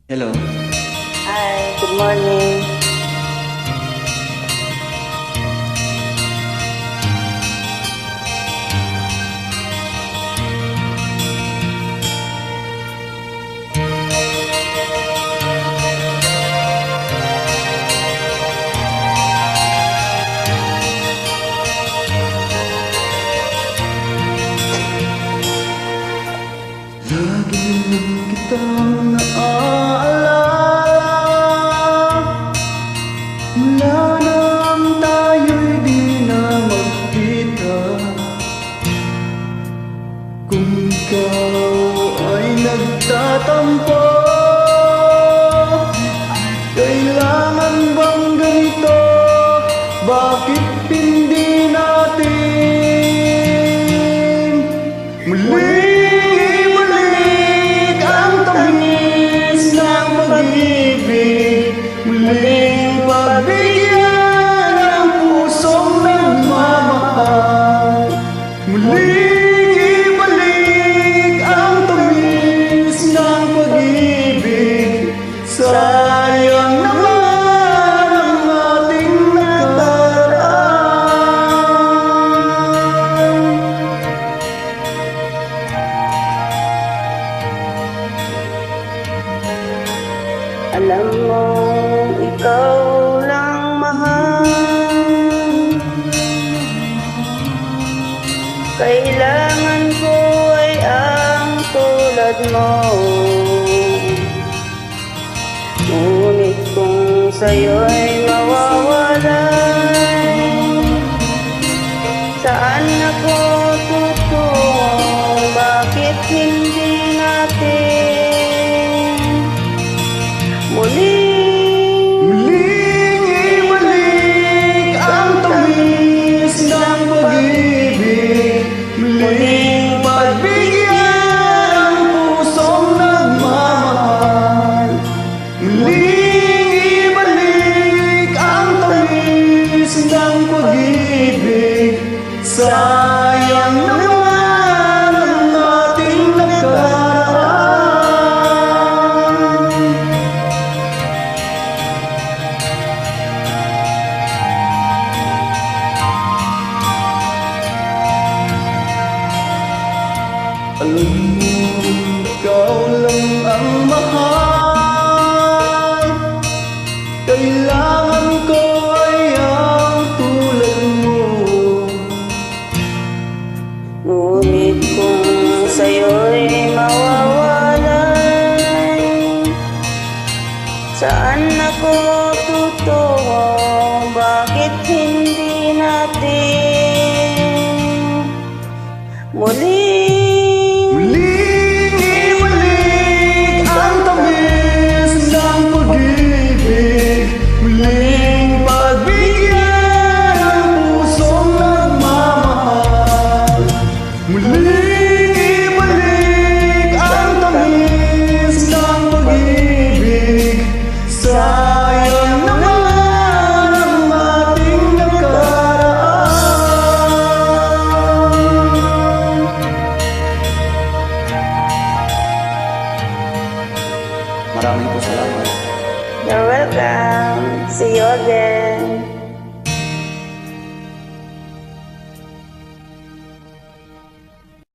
Hello. Hi, good morning. Lagi kitang naaalala mula nang tayo'y di na magkita. Kung ikaw ay nagtatampo, kailangan bang ganito? Bakit hindi natin muling ibalik ang tamis ng pag-ibig, muling pagbigyan ang pusong nagmamahal, muling ibalik ang tamis ng pag-ibig. Sayang naman ang ating nakaraan. Alam mo, ikaw lang mahal. Kailangan ko ay ang tulad mo. Ngunit kung sa'yo'y mawawalay, saan ako tutungo? Bakit hindi natin muling ibalik ang tamis ng pag-ibig, muling pagbigyan ang pusong nagmamahal, muling ibalik ang tamis ng pag-ibig. Sayang naman ang ating nakaraan. Alam mo, ikaw lang ang mahal. Kailangan ko ay ang tulad mo. Ngunit kung sa'yo'y mawawalay, saan ako tutungo? Bakit hindi natin muling ibalik ang tamis ng pag-ibig, muling pagbigyan ang pusong nagmamahal, muling ibalik ang tamis ng pag-ibig. Sayang naman ang ating nakaraan. Maraming po salamat. You're welcome. See you again.